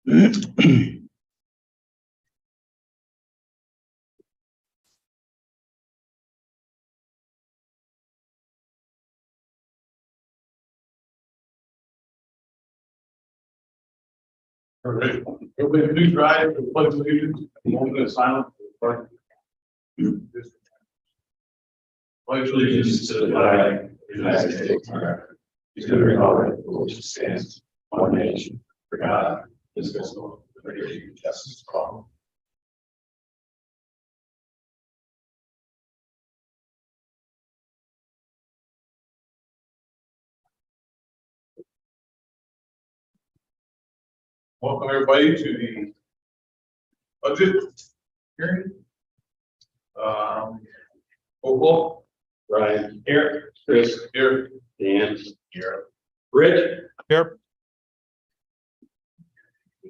All right. Everybody please rise for the pledge of allegiance. A moment of silence for the flag. Pledge allegiance to the flag of the United States of America, to the republic for which it stands, one nation, for God, indivisible, with liberty and justice for all. Welcome everybody to the budget hearing. Roll Ryan here, Chris here, Dan here. Rich Here.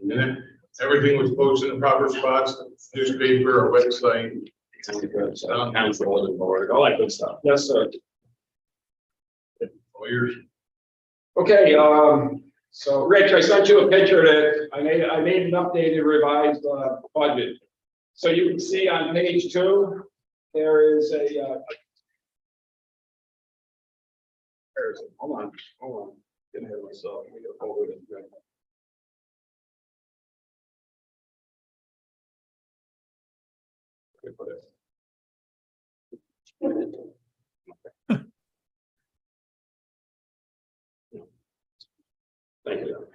Minute. Everything was posted in the proper spots, newspaper, or website. council and board, all that good stuff. Yes, sir. All yours. Okay, so Rich, I sent you a picture that I made an updated revised budget. So you can see on page 2, there is a where is it? Hold on. Getting ahead of myself. Let me get over it. Thank you.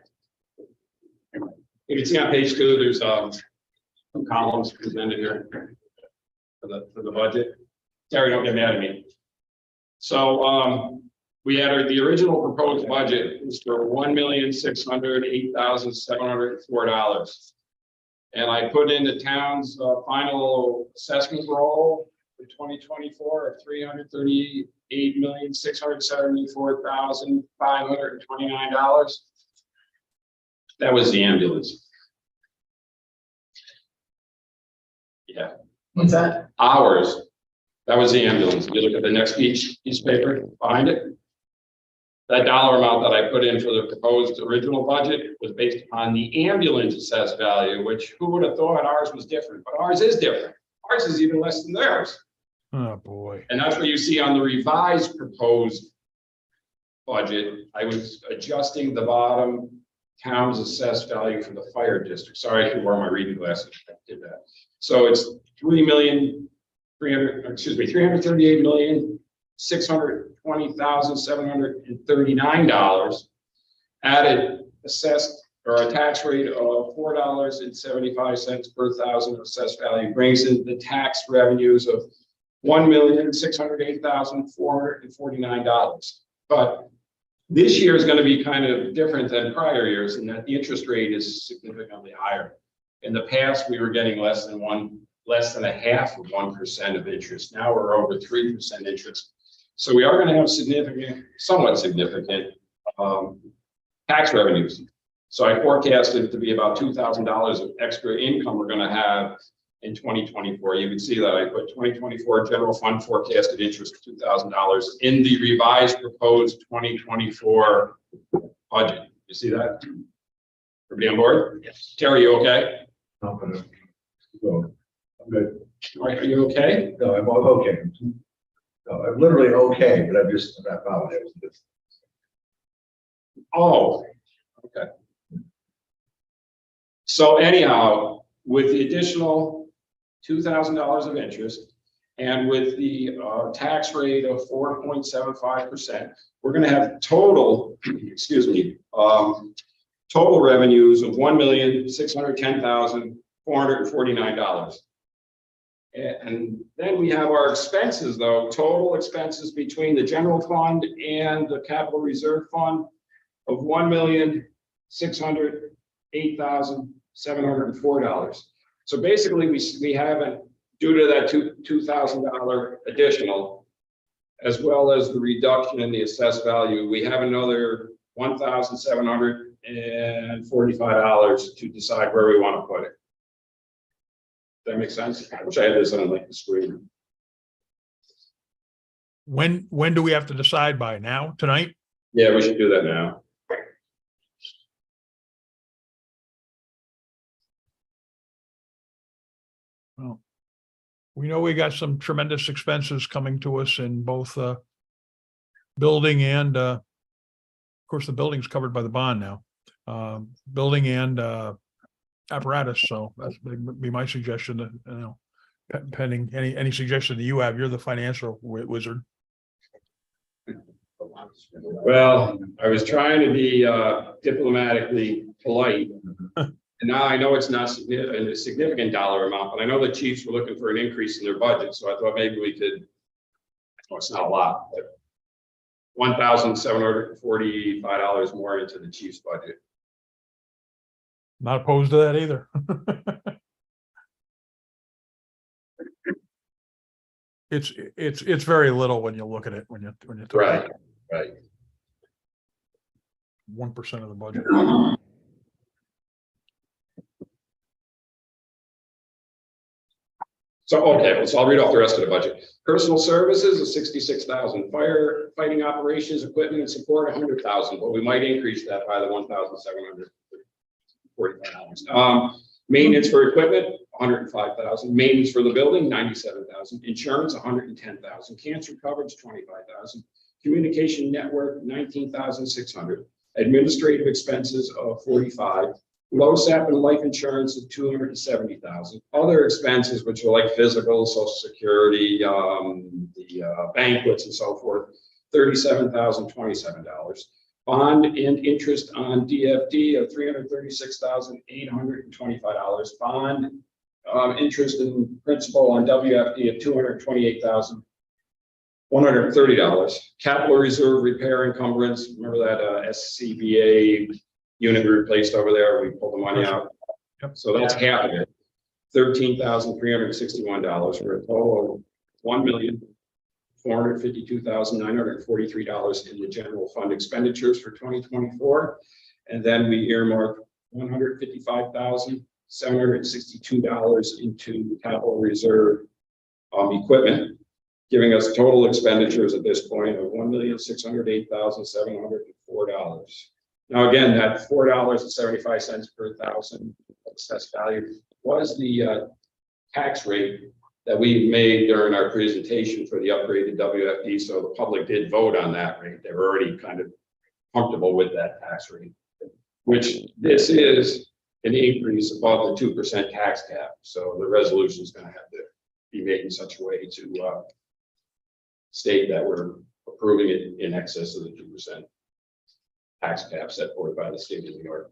You can see on page 2, there's some columns presented here for the budget. Terry, don't get mad at me. So we had the original proposed budget was for $1,608,704. And I put in the town's final assessment roll for 2024 of $338,674,529. That was the ambulance. Yeah. What's that? Hours. That was the ambulance. If you look at the next piece of paper behind it, that dollar amount that I put in for the proposed original budget was based upon the ambulance assessed value, which who would have thought ours was different, but ours is different. Ours is even less than theirs. Oh, boy. And that's what you see on the revised proposed budget. I was adjusting the bottom town's assessed value for the fire district. Sorry, I could wear my reading glasses. I did that. So it's $338,620,739 added assessed or a tax rate of $4.75 per thousand assessed value brings in the tax revenues of $1,608,449. But this year is going to be kind of different than prior years in that the interest rate is significantly higher. In the past, we were getting less than a half of 1% of interest. Now we're over 3% interest. So we are going to have somewhat significant tax revenues. So I forecasted it to be about $2,000 of extra income we're going to have in 2024. You can see that I put 2024 general fund forecasted interest of $2,000 in the revised proposed 2024 budget. You see that? Everybody on board? Yes. Terry, you okay? I'm good. Are you okay? No, I'm okay. No, I'm literally okay, but I'm not following it. Oh, okay. So anyhow, with the additional $2,000 of interest and with the tax rate of 4.75%, we're going to have total, total revenues of $1,610,449. And then we have our expenses, though, total expenses between the general fund and the capital reserve fund of $1,608,704. So basically, we haven't, due to that $2,000 additional, as well as the reduction in the assessed value, we have another $1,745 to decide where we want to put it. Does that make sense? I wish I had this on like the screen. When do we have to decide by? Now? Tonight? Yeah, we should do that now. Well, we know we got some tremendous expenses coming to us in both, building and, of course, the building's covered by the bond now. Building and, apparatus, so that's be my suggestion that, pending any suggestion that you have, you're the financial wizard. Well, I was trying to be diplomatically polite. And now I know it's not a significant dollar amount, but I know the chiefs were looking for an increase in their budget, so I thought maybe we could. Well, it's not a lot, but $1,745 more into the chief's budget. Not opposed to that either. It's very little when you look at it, when you Right, right. 1% of the budget. So, okay, so I'll read off the rest of the budget. Personal services is 66,000. Firefighting operations, equipment and support, 100,000, but we might increase that by the $1,745. Maintenance for equipment, 105,000. Maintenance for the building, 97,000. Insurance, 110,000. Cancer coverage, 25,000. Communication network, 19,600. Administrative expenses of 45. LoSAP and life insurance of 270,000. Other expenses, which are like physical, social security, the banquets and so forth, $37,027. Bond and interest on DFD of $336,825. Bond interest and principal on WFD of $228,130. Capital reserve repair encumbrance. Remember that SCBA unit we replaced over there? We pulled the money out. Yep. So that's half of it. $13,361 for a total of $1,452,943 in the general fund expenditures for 2024. And then we earmarked $155,762 into capital reserve equipment, giving us total expenditures at this point of $1,608,704. Now, again, that $4.75 per thousand assessed value was the tax rate that we made during our presentation for the upgraded WFD. So the public did vote on that rate. They were already kind of comfortable with that tax rate, which this is an increase above the 2% tax cap. So the resolution is going to have to be made in such a way to state that we're approving it in excess of the 2% tax cap set forth by the state of New York.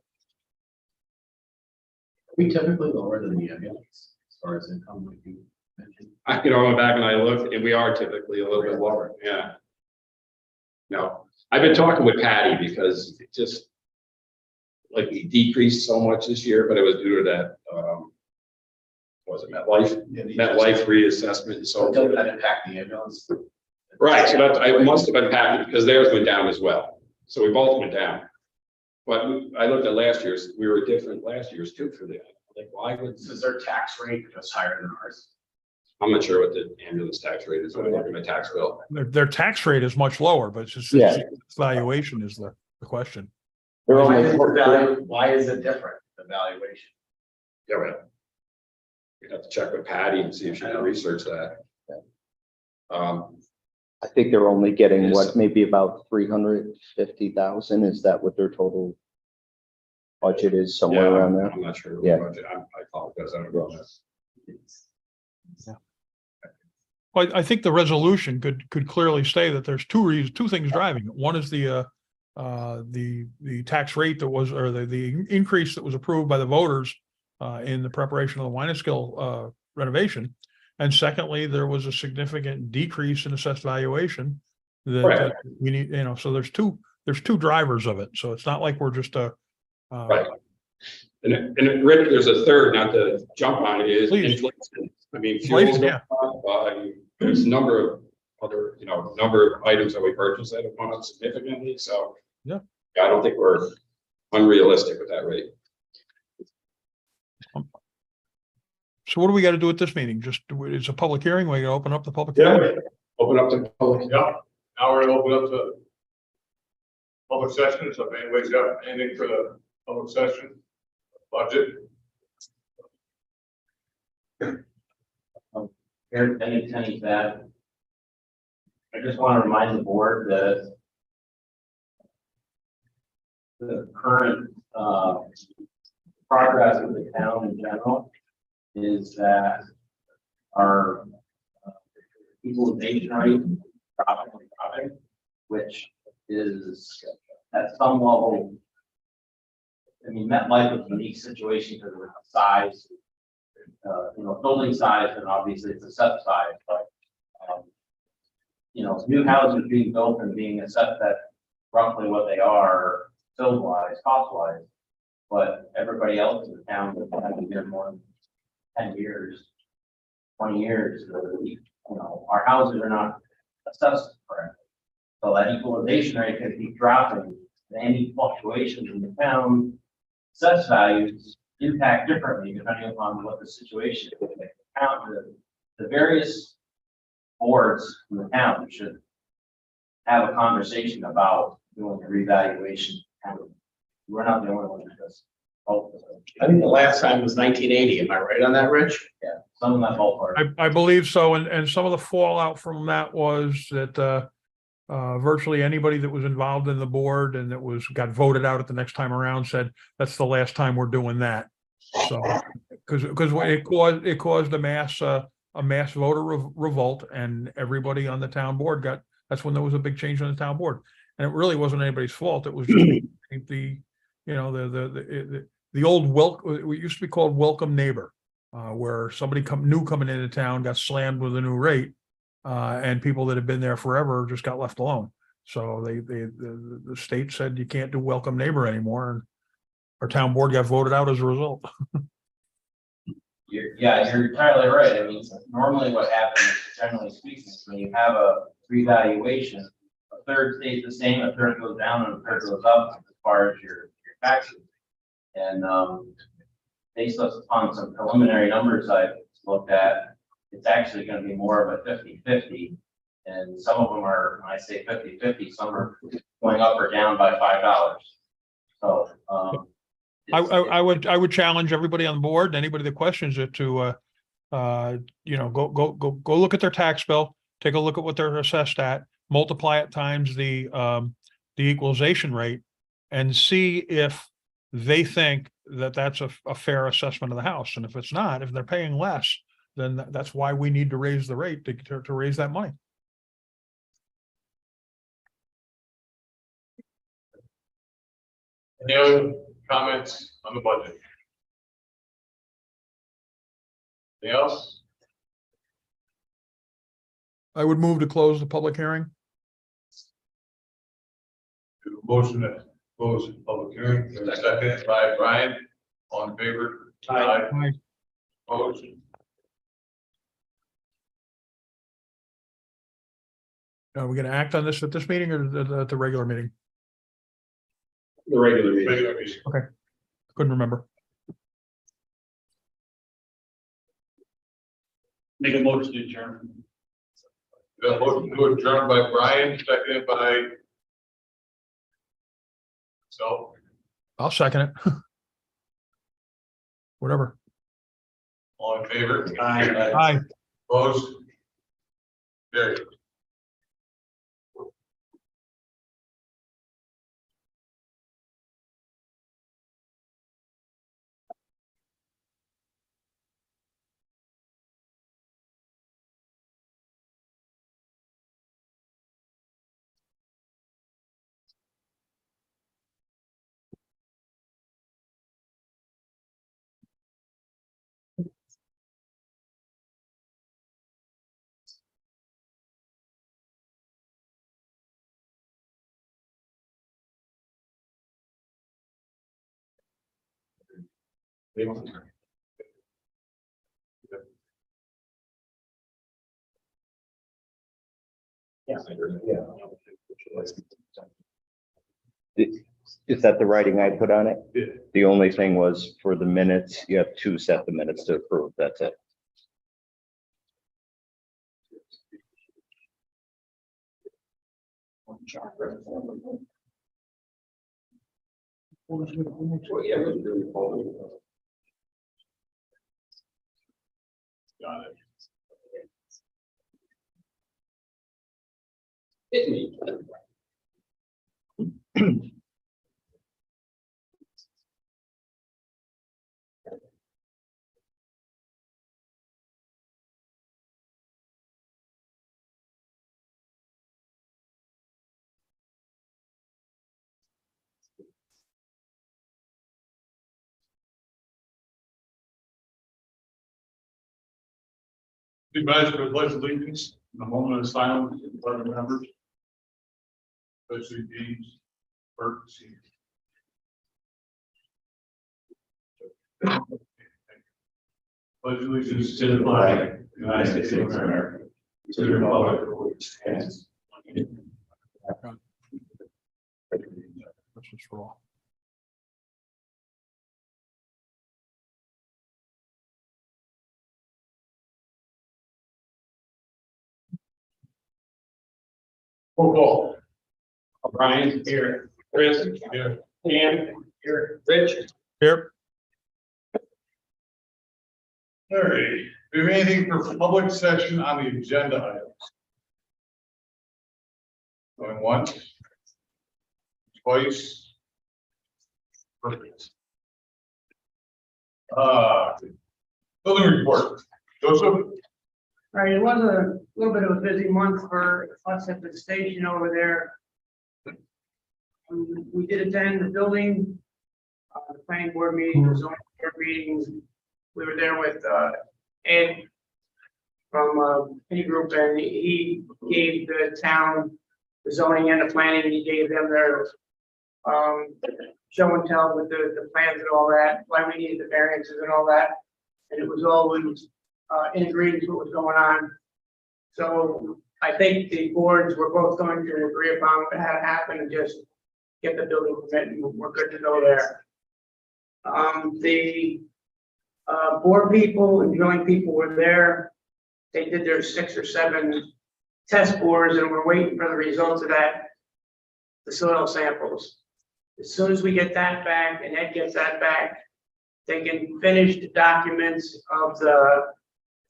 We typically lower than the ambulance as far as income, like you mentioned. I went back and I looked, and we are typically a little bit lower. Yeah. No, I've been talking with Patty because it just like we decreased so much this year, but it was due to that. Was it MetLife? Yeah, MetLife reassessment and so does forth. that impact the ambulance? Right. So that I must have been impacted because theirs went down as well. So we both went down. But I looked at last year's. We were different last year's too for the. Like, why would? Is their tax rate just higher than ours? I'm not sure what the ambulance tax rate is. I'm looking at my tax bill. Their tax rate is much lower, but it's just Yeah. its valuation is the question. They're Why only, is the value, why is it different, the valuation? Yeah, right. You'd have to check with Patty and see if she can research that. I think they're only getting Yes. what, maybe about 350,000. Is that what their total budget is, somewhere Yeah, around there? I'm not sure. Yeah. Budget. I apologize. I don't know that. Well, I think the resolution could clearly say that there's two things driving it. One is the tax rate that was, or the increase that was approved by the voters in the preparation of the Winneskill renovation. And secondly, there was a significant decrease in assessed valuation that Right. we need, so there's two drivers of it. So it's not like we're just Right. And Rick, there's a third, not to jump on it, is Please. inflation. I mean, Inflation, fuel's yeah. gone up, there's a number of other, number of items that we purchased that have gone up significantly. So Yeah. I don't think we're unrealistic with that rate. So what do we got to do at this meeting? Just, it's a public hearing. We got to open up the public hearing. Open up to public. Yeah, now we're gonna open up to public session, so if anybody's got anything for the public session, budget. Here, any that. I just want to remind the board that the current progress of the town in general is that our equalization rate dropping, which is at some level. I mean, MetLife is a unique situation because of the size, building size, and obviously it's a set size, but new houses being built and being assessed at roughly what they are, build wise, cost wise. But everybody else in the town that has been here more than 10 years, 20 years, our houses are not assessed correctly. So that equalization rate can keep dropping, and any fluctuations in the town assessed values impact differently depending upon what the situation is. The various boards in the town should have a conversation about doing a revaluation. We're not the only one that does. I think the last time was 1980. Am I right on that, Rich? Yeah, some of that ballpark. I believe so, and some of the fallout from that was that virtually anybody that was involved in the board and that got voted out at the next time around said, that's the last time we're doing that. So, because it caused a mass voter revolt, and everybody on the town board that's when there was a big change on the town board. And it really wasn't anybody's fault. It was just the old it used to be called welcome neighbor, where somebody coming into town got slammed with a new rate, and people that had been there forever just got left alone. So the state said you can't do welcome neighbor anymore, and our town board got voted out as a result. You're entirely right. I mean, normally what happens, generally speaking, is when you have a revaluation, a third stays the same, a third goes down, and a third goes up as far as your taxes. And based upon some preliminary numbers I've looked at, it's actually going to be more of a 50-50. And some of them are, when I say 50-50, some are going up or down by $5. So I would challenge everybody on board, anybody that questions it, to go look at their tax bill, take a look at what they're assessed at, multiply it times the equalization rate, and see if they think that that's a fair assessment of the house. And if it's not, if they're paying less, then that's why we need to raise the rate to raise that money. Any other comments on the budget? Anything else? I would move to close the public hearing. Do a motion to close the public hearing. Second by Brian. All in favor? Aye. Aye. Opposed? Are we going to act on this at this meeting or at the regular meeting? The regular meeting. Regular meeting. Couldn't remember. Make a motion to adjourn. The motion to adjourn by Brian, seconded by. So. I'll second it. Whatever. All in favor? Aye. Opposed? Carried. Is that the writing I put on it? Yeah. The only thing was for the minutes, you have to set the minutes to approve. That's it. Got it. Hit me. Please rise for the pledge of allegiance in a moment of silence for the members. Especially James Burke, Senior. Pledge allegiance to the flag of the United States of America, to the republic for which it stands. This is for all. Roll call. Brian here, Chris Here. Dan here, Rich. Here, All right, do we have anything for public session on the agenda items? Going once. Twice. Perfect. Building report, Joseph? All right, it was a little bit of a busy month for us at the station over there. We did attend the building, the planning board meeting, the zoning board meetings. We were there with, Ed from, Penny Group, and he gave the town the zoning and the planning, he gave them their, show and tell with the plans and all that, why we needed the variances and all that. And it was all in agreement with what was going on. So I think the boards were both going to agree upon what had to happen and just get the building permit, and we're good to go there. The board people and drilling people were there. They did their 6 or 7 test bores, and we're waiting for the results of that, the soil samples. As soon as we get that back and Ed gets that back, they can finish the documents of the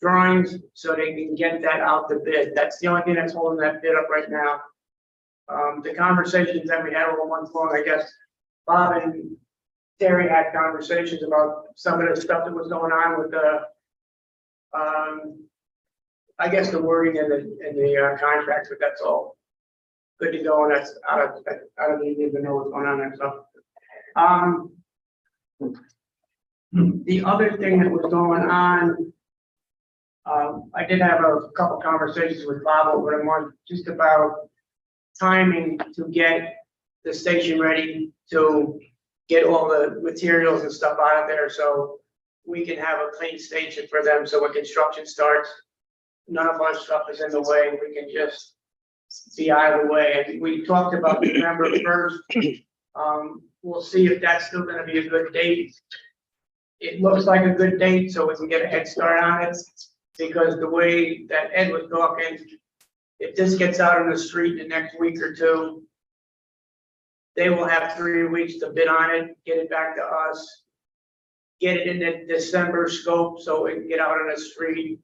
drawings so they can get that out to bid. That's the only thing that's holding that bid up right now. The conversations that we had over one phone, I guess, Bob and Terry had conversations about some of the stuff that was going on with the, I guess the wording in the contracts, but that's all good to go, and that's I don't even know what's going on there, so. The other thing that was going on, I did have a couple conversations with Bob over the month, just about timing to get the station ready to get all the materials and stuff out of there, so we can have a clean station for them, so when construction starts, none of our stuff is in the way, we can just be out of the way. And we talked about November 1st. We'll see if that's still gonna be a good date. It looks like a good date, so we can get a head start on it, because the way that Ed was talking, if this gets out on the street in the next week or two, they will have 3 weeks to bid on it, get it back to us, get it in the December scope so it can get out on the street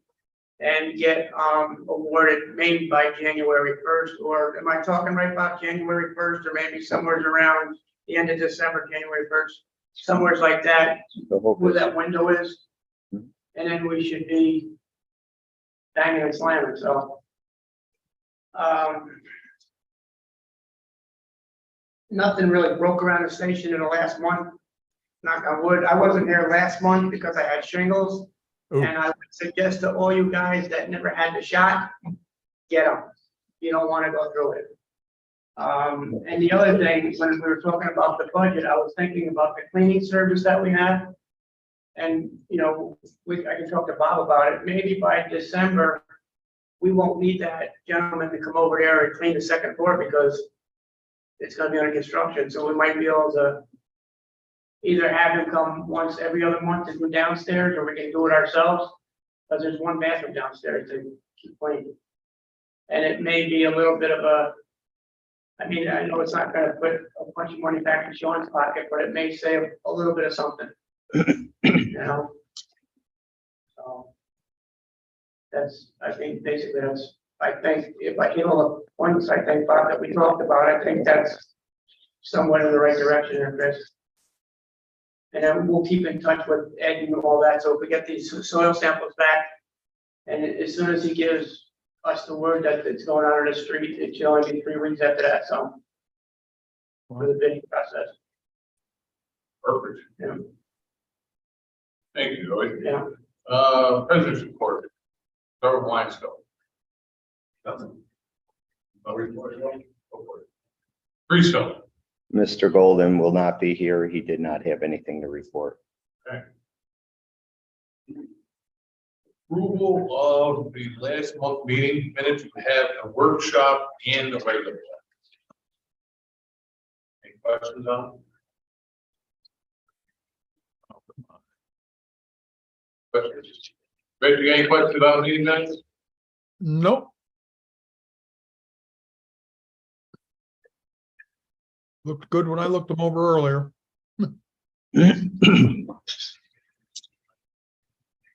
and get awarded maybe by January 1st, or am I talking right about January 1st, or maybe somewhere around the end of December, January 1st, somewhere like that, The hope where is- that window is. And then we should be banging and slamming, so. Nothing really broke around the station in the last month. Knock on wood. I wasn't here last month because I had shingles. Ooh. And I would suggest to all you guys that never had the shot, get them. You don't want to go through it. And the other thing, when we were talking about the budget, I was thinking about the cleaning service that we have. And, you know, I can talk to Bob about it. Maybe by December, we won't need that gentleman to come over here and clean the second floor because it's gonna be under construction. So we might be able to either have him come once every other month to do downstairs, or we can do it ourselves. Because there's one bathroom downstairs to keep clean. And it may be a little bit of a, I mean, I know it's not gonna put a bunch of money back in Sean's pocket, but it may save a little bit of something. You know? So. That's, I think basically that's I think if I hit all the points, I think, Bob, that we talked about, I think that's somewhat in the right direction there, Chris. And then we'll keep in touch with Ed and all that, so if we get these soil samples back, and as soon as he gives us the word that it's going on in the street, it should only be 3 weeks after that, so. For the bidding process, Perfect. yeah, Thank you, Joey. yeah. President's report. Start with Lions go. Nothing. No report, go for it. Freestone. Mr. Golden will not be here. He did not have anything to report. Approval of the last month meeting minutes. We have a workshop and a regular. Any questions on? Questions? Rich, you got any questions about meeting minutes? Nope. Looked good when I looked them over earlier. I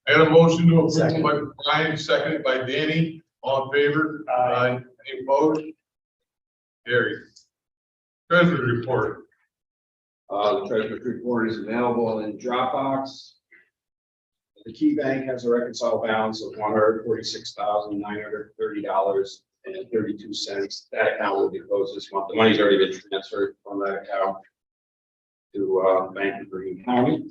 got a motion to approve by Brian, seconded by Danny. All in favor? Aye. Any opposed? Carried. Treasury report. The treasurer's report is available in Dropbox. The key bank has a reconciled balance of $146,930.32. That account will be closed this month. The money's already been transferred from that account to Bank of Greene County.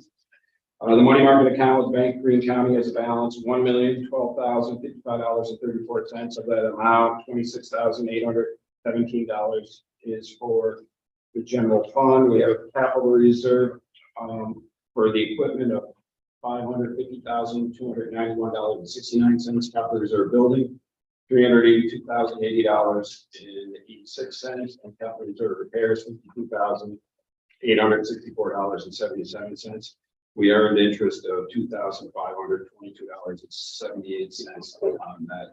The money market account with Bank of Greene County has a balance of $1,012,055.34. Of that amount, $26,817 is for the general fund. We have a capital reserve for the equipment of $550,291.69 capital reserve building, $382,080.86, and capital reserve repairs $52,864.77. We earned interest of $2,522.78 on that.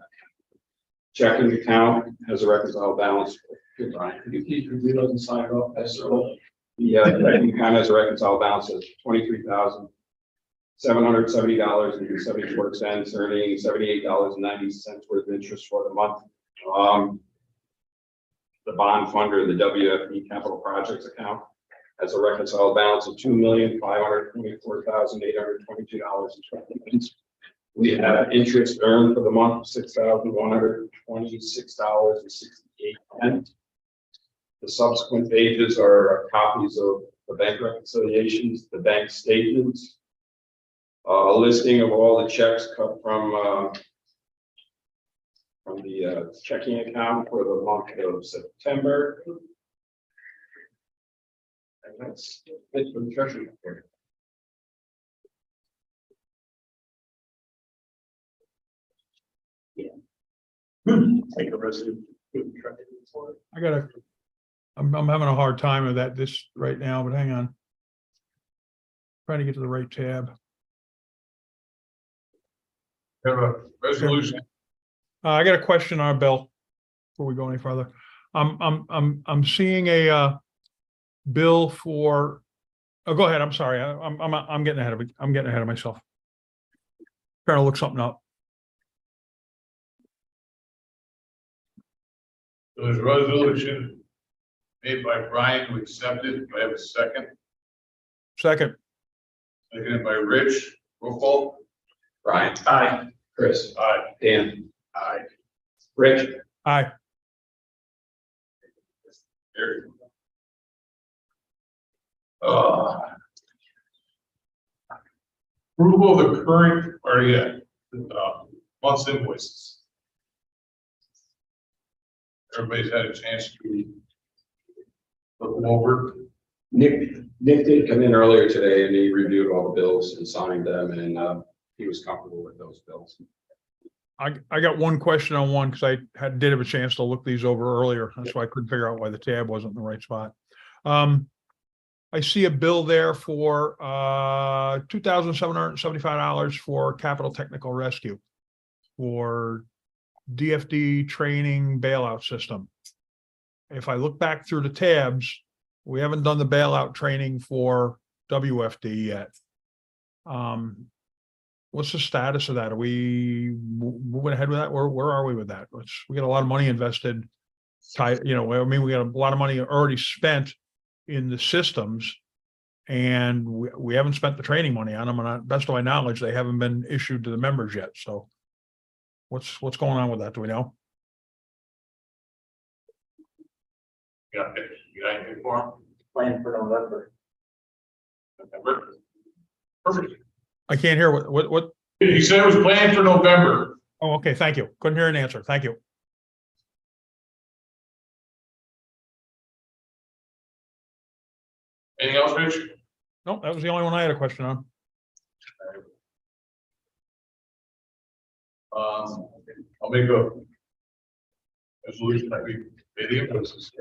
Checking account has a reconciled balance. Brian, could you please review those and sign off? The checking account has a reconciled balance of $23,770.74, earning $78.90 worth of interest for the month. The bond funder, the WFE Capital Projects account, has a reconciled balance of $2,524,822.20. We have interest earned for the month of $6,126.68. The subsequent pages are copies of the bank reconciliations, the bank statements, a listing of all the checks cut from the checking account for the month of September. And that's it for the treasury report. Take a resolution. I'm having a hard time with this right now, but hang on. Trying to get to the right tab. Have a resolution. I got a question on our bill before we go any further. I'm seeing a bill for. Oh, go ahead. I'm sorry. I'm getting ahead of it. I'm getting ahead of myself. Trying to look something up. There's a resolution made by Brian to accept it. Do I have a second? Second. Seconded by Rich. Roll call. Brian. Aye. Chris. Aye. Dan. Aye. Rich. Aye. Carried. Approval of the current, month's invoices. Everybody's had a chance to look them over. Nick did come in earlier today and he reviewed all the bills and signed them, and he was comfortable with those bills. I got one question on one because I did have a chance to look these over earlier. That's why I couldn't figure out why the tab wasn't in the right spot. I see a bill there for $2,775 for Capital Technical Rescue for DFD training bailout system. If I look back through the tabs, we haven't done the bailout training for WFD yet. what's the status of that? Are we moving ahead with that? Where are we with that? We got a lot of money invested. We got a lot of money already spent in the systems. And we haven't spent the training money on them, and best of my knowledge, they haven't been issued to the members yet, so. What's going on with that? Do we know? You got anything for him? Plan for November. November? Perfect. I can't hear what, He said it was planned for November. oh, okay, thank you. Couldn't hear an answer. Thank you. Anything else, Rich? No, that was the only one I had a question on. I'll make a resolution that we pay the invoices.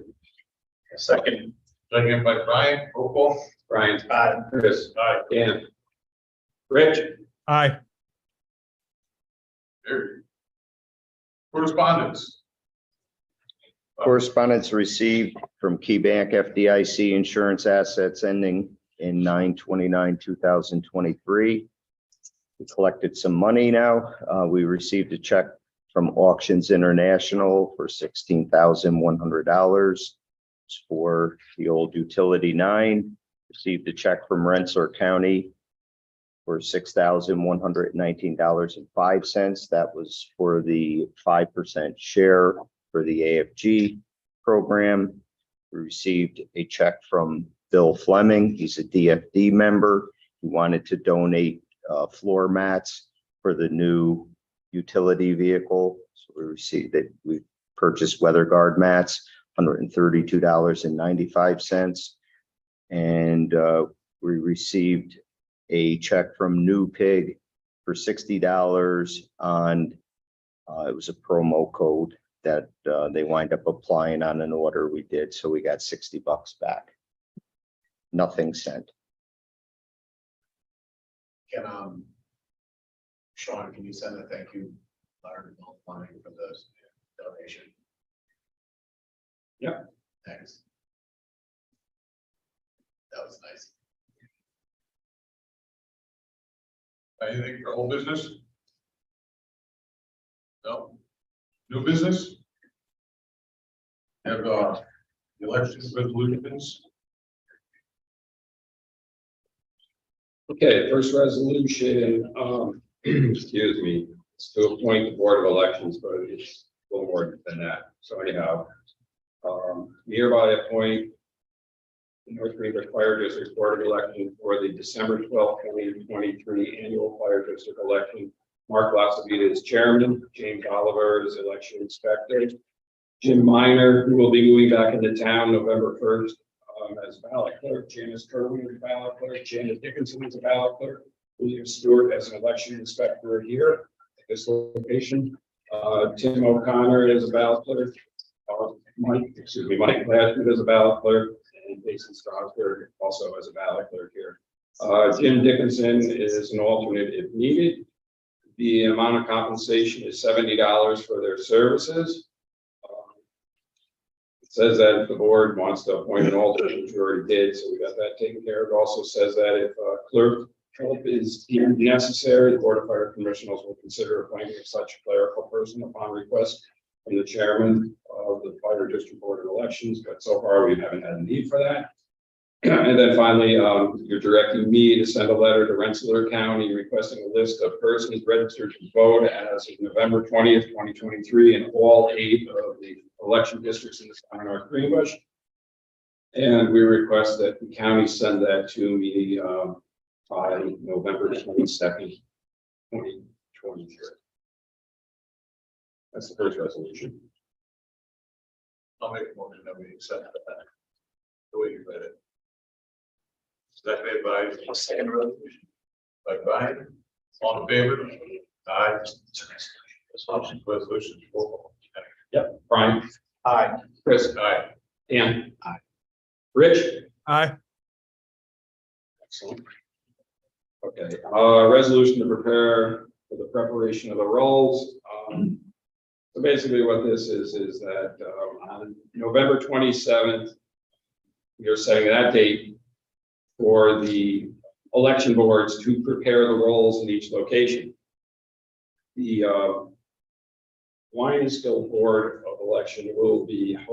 Second by Brian, roll call. Brian, Chris, Dan, Rich. Aye. There. Correspondence. Correspondence received from KeyBank FDIC insurance assets ending in 9/29/2023. We collected some money now. We received a check from Auctions International for $16,100 for the old Utility 9. Received a check from Rensselaer County for $6,119.05. That was for the 5% share for the AFG program. We received a check from Bill Fleming. He's a DFD member. He wanted to donate floor mats for the new utility vehicle. So we received that. We purchased weather guard mats, $132.95. And we received a check from New Pig for $60 on, it was a promo code that they wind up applying on an order we did. So we got $60 back. Nothing sent. Can, Sean, can you send a thank you letter to Bill Fleming for the donation? Yep. Thanks. That was nice. Anything for whole business? No. New business? Have the election resolutions. Okay, first resolution, excuse me, it's to appoint the Board of Elections, but it's a little more than that. So anyhow, we hereby appoint the North Greenbush Fire District Board of Elections for the December 12th, 2023 annual Fire District election. Mark Lasavita is chairman, James Oliver is election inspector, Jim Minor, who will be moving back into town November 1st, as ballot clerk, Janice Kerwin as ballot clerk, Janet Dickinson as a ballot clerk, William Stewart as an election inspector here at this location, Tim O'Connor is a ballot clerk, Mike Glassford is a ballot clerk, and Jason Strasberg also as a ballot clerk here. Jim Dickinson is an alternate if needed. The amount of compensation is $70 for their services. It says that if the board wants to appoint an alternate, which we already did, so we got that taken care of. It also says that if clerk help is deemed necessary, the Board of Fire Commissioners will consider appointing such a clerical person upon request from the chairman of the Fire District Board of Elections, but so far we haven't had a need for that. And then finally, you're directing me to send a letter to Rensselaer County requesting a list of persons registered to vote as of November 20th, 2023 in all 8 of the election districts in the town of North Greenbush. And we request that the county send that to me by November 22nd, 2023. That's the first resolution. I'll make a motion that we accept that. The way you read it. Seconded by. Second resolution. By Brian, all in favor? Aye. Resolution. Yep. Brian. Aye. Chris. Aye. Dan. Aye. Rich. Aye. Excellent. Okay, resolution to prepare for the preparation of the rolls. So basically what this is that on November 27th, we are setting that date for the election boards to prepare the rolls in each location. The Lionsville Board of Election will be at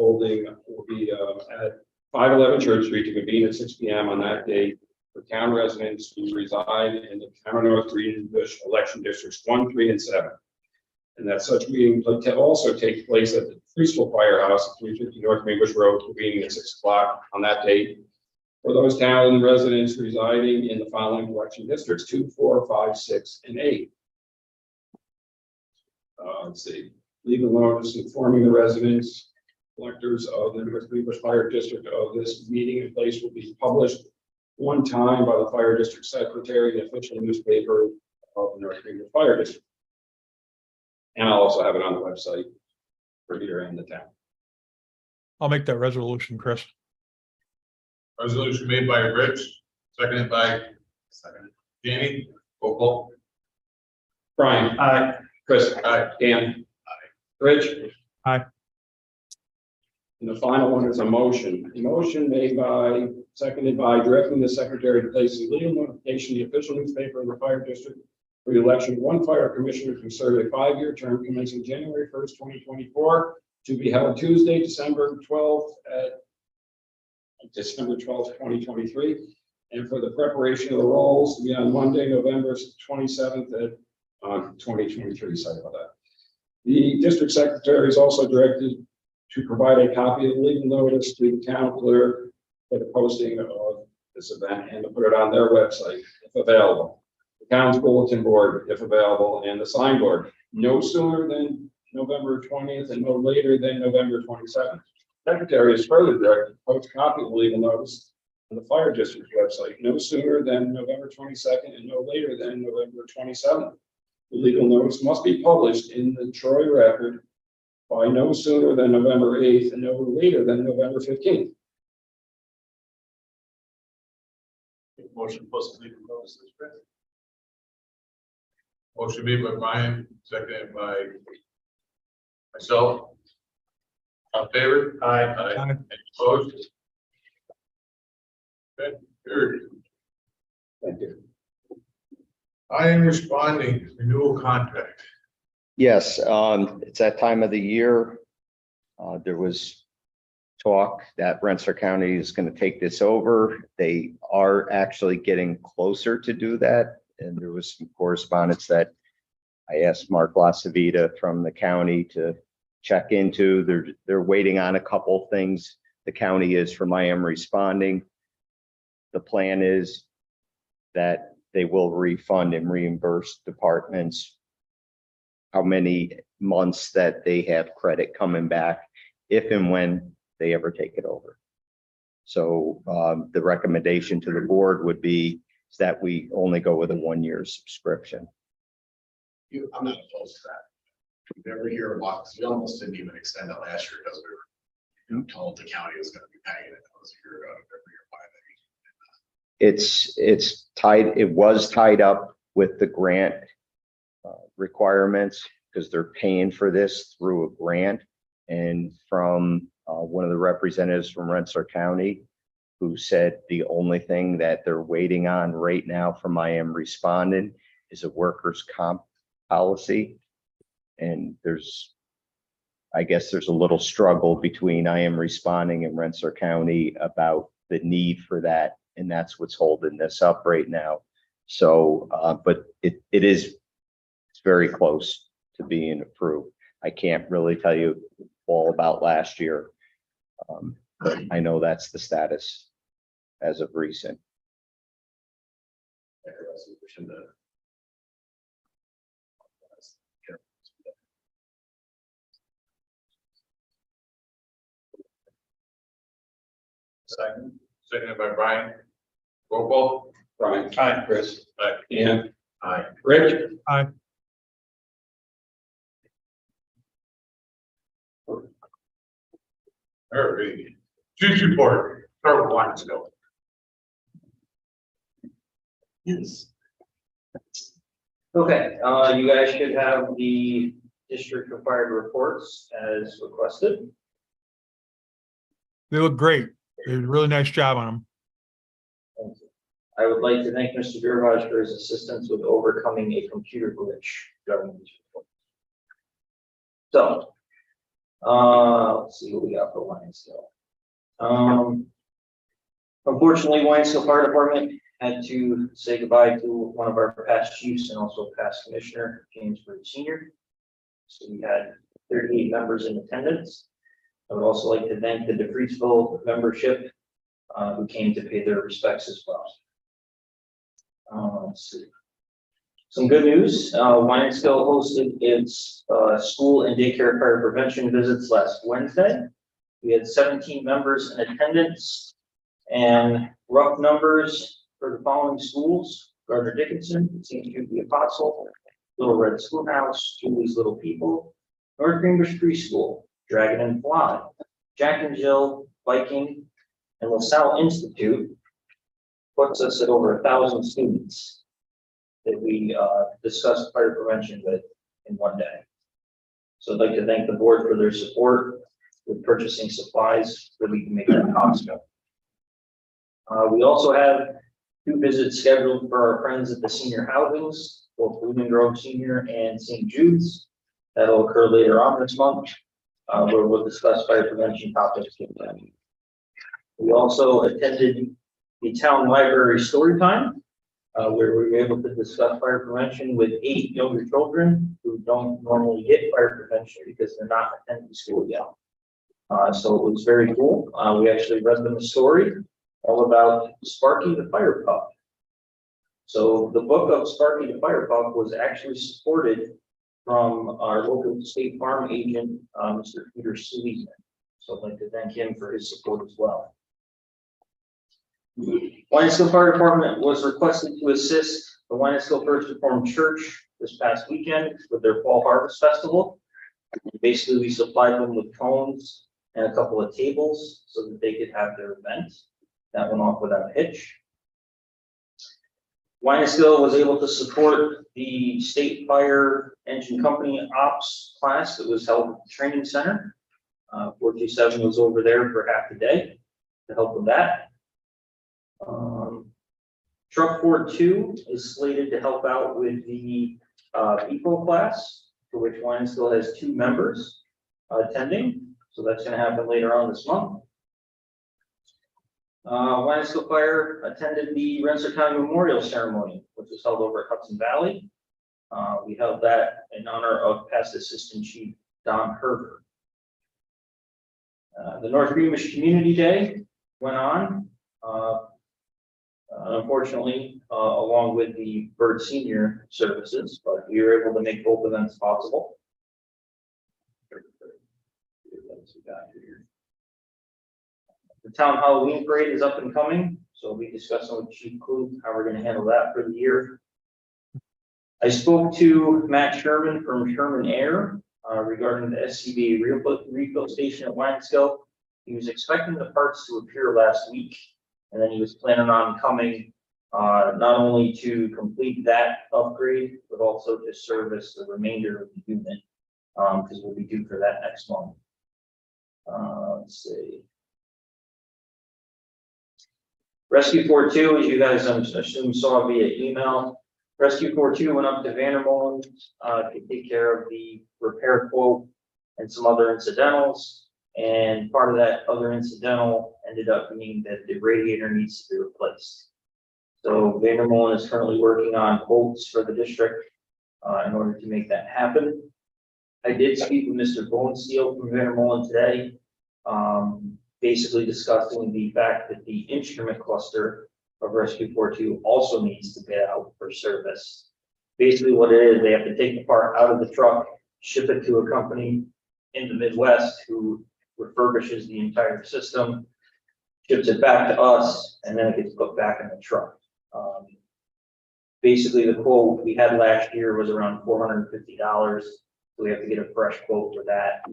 511 Church Street to convene at 6 p.m. on that date for town residents who reside in the Town of North Greenbush election districts 1, 3, and 7. And that such meeting will also take place at the Priestville Firehouse at 350 North Greenbush Road, convening at 6 o'clock on that date for those town residents residing in the following election districts: 2, 4, 5, 6, and 8. Let's see. Legal notice informing the residents, electors of the North Greenbush Fire District of this meeting in place will be published one time by the Fire District Secretary in the official newspaper of the North Greenbush Fire District. And I'll also have it on the website for here and the town. I'll make that resolution, Chris. Resolution made by Rich, seconded by Danny. Roll call. Brian. Aye. Chris. Aye. Dan. Rich. Aye. And the final one is a motion. A motion made by, seconded by, directing the secretary to place a legal notification in the official newspaper of the fire district for the election of one fire commissioner to serve a 5-year term commencing January 1st, 2024, to be held Tuesday, December 12th, 2023. And for the preparation of the rolls to be on Monday, November 27th at 2023. Sorry about that. The district secretary is also directed to provide a copy of the legal notice to the town clerk for the posting of this event and to put it on their website if available. The town's bulletin board if available, and the sign board no sooner than November 20th and no later than November 27th. Secretary is further directed to post a copy of the legal notice on the fire district website no sooner than November 22nd and no later than November 27th. The legal notice must be published in the Troy Record by no sooner than November 8th and no later than November 15th. Motion post legal notices, Chris. Motion made by Brian, seconded by myself. All in favor? Aye. Aye. Any opposed? Okay, carried. Thank you. I am responding renewal contract. Yes, it's that time of the year. There was talk that Rensselaer County is going to take this over. They are actually getting closer to do that. And there was some correspondence that I asked Mark Lasavita from the county to check into. They're waiting on a couple things. The county is from I am responding. The plan is that they will refund and reimburse departments how many months that they have credit coming back if and when they ever take it over. So the recommendation to the board would be that we only go with a 1-year subscription. I'm not opposed to that. Every year, we almost didn't even extend it last year because we were told the county was going to be paying it. That was a year ago. Every year, why It's tied, it was tied up with the grant requirements because they're paying for this through a grant. And from one of the representatives from Rensselaer County, who said the only thing that they're waiting on right now from I am responding is a workers' comp policy. And I guess there's a little struggle between I am responding and Rensselaer County about the need for that. And that's what's holding this up right now. So, but it's very close to being approved. I can't really tell you all about last year. But I know that's the status as of recent. Seconded by Brian. Roll call. Brian. Aye. Chris. Aye. Dan. Aye. Rich. Aye. All right. Chief's report. Start with Lionsville. Yes. Okay, you guys should have the district required reports as requested. They look great. They did a really nice job on them. I would like to thank Mr. Durivage for his assistance with overcoming a computer glitch during these reports. So, let's see what we got for Lionsville. Unfortunately, Lionsville Fire Department had to say goodbye to one of our past chiefs and also past commissioner, James Bird Senior. So we had 38 members in attendance. I would also like to thank the DeFreesville membership who came to pay their respects as well. Let's see. Some good news, Lionsville hosted its school and daycare fire prevention visits last Wednesday. We had 17 members in attendance, and rough numbers for the following schools: Gardner Dickinson, St. Jude the Apostle, Little Red Schoolhouse, Julie's Little People, North Greenbush Preschool, Dragon and Fly, Jack and Jill, Viking, and LaSalle Institute. Puts us at over 1,000 students that we discussed fire prevention with in one day. So I'd like to thank the board for their support with purchasing supplies so we can make that possible. We also have 2 visits scheduled for our friends at the senior housings, both Blooming Grove Senior and St. Jude's. That'll occur later on this month, where we'll discuss fire prevention topics with them. We also attended the town library story time, where we were able to discuss fire prevention with 8 younger children who don't normally get fire prevention because they're not attending school yet. So it was very cool. We actually read them a story all about Sparky the Fire Pup. So the book of Sparky the Fire Pup was actually supported from our local State Farm agent, Mr. Peter Sleeman. So I'd like to thank him for his support as well. Lionsville Fire Department was requested to assist the Lionsville First Reformed Church this past weekend with their Fall Harvest Festival. Basically, we supplied them with cones and a couple of tables so that they could have their event. That went off without a hitch. Lionsville was able to support the State Fire Engine Company Ops class that was held at the training center. 427 was over there for half the day to help with that. Truck 42 is slated to help out with the eco class, for which Lionsville has 2 members attending. So that's going to happen later on this month. Lionsville Fire attended the Rensselaer County Memorial Ceremony, which was held over at Hudson Valley. We held that in honor of past Assistant Chief Don Herbert. The North Greenbush Community Day went on. Unfortunately, along with the Bird Senior services, but we were able to make both events possible. The town Halloween parade is up and coming, so we'll be discussing with Chief Klug how we're going to handle that for the year. I spoke to Matt Sherman from Sherman Air regarding the SCBA refill station at Lionsville. He was expecting the parts to appear last week, and then he was planning on coming not only to complete that upgrade, but also to service the remainder of the unit, because we'll be due for that next month. Let's see. Rescue 42, as you guys assume saw via email, Rescue 42 went up to Vandermolen to take care of the repair quote and some other incidentals. And part of that other incidental ended up being that the radiator needs to be replaced. So Vandermolen is currently working on quotes for the district in order to make that happen. I did speak with Mr. Bonesteel from Vandermolen today, basically discussing the fact that the instrument cluster of Rescue 42 also needs to get out for service. Basically what it is, they have to take the part out of the truck, ship it to a company in the Midwest who refurbishes the entire system, ships it back to us, and then it gets put back in the truck. Basically the quote we had last year was around $450. So we have to get a fresh quote for that.